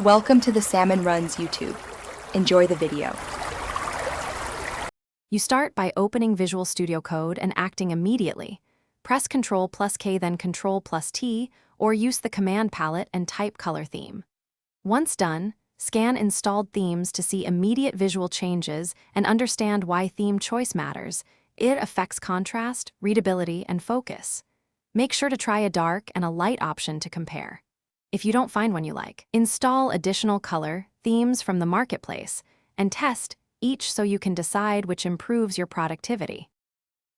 Welcome to the Salmon Runs YouTube. Enjoy the video. You start by opening Visual Studio Code and acting immediately. Press Ctrl+K then Ctrl+T, or use the command palette and type color theme. Once done, scan installed themes to see immediate visual changes and understand why theme choice matters. It affects contrast, readability, and focus. Make sure to try a dark and a light option to compare. If you don't find one you like, install additional color themes from the marketplace and test each so you can decide which improves your productivity.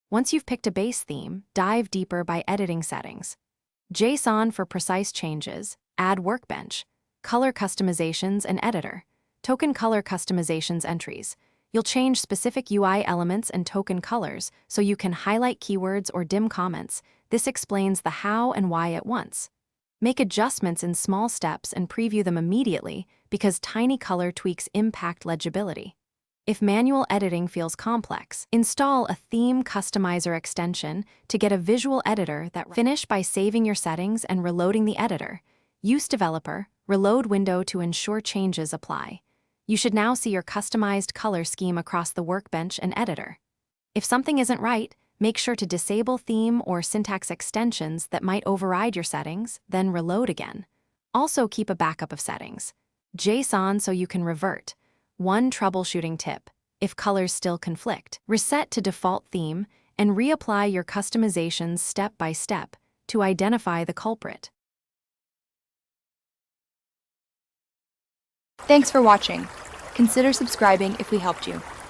Once you've picked a base theme, dive deeper by editing settings. JSON for precise changes, add workbench, color customizations and editor, token color customizations entries. You'll change specific UI elements and token colors so you can highlight keywords or dim comments. This explains the how and why at once. Make adjustments in small steps and preview them immediately because tiny color tweaks impact legibility. If manual editing feels complex, install a theme customizer extension to get a visual editor that finish by saving your settings and reloading the editor. Use Developer, Reload window to ensure changes apply. You should now see your customized color scheme across the workbench and editor. If something isn't right, make sure to disable theme or syntax extensions that might override your settings, then reload again. Also keep a backup of settings. JSON so you can revert. One troubleshooting tip: if colors still conflict, reset to default theme and reapply your customizations step by step to identify the culprit. Thanks for watching. Consider subscribing if we helped you.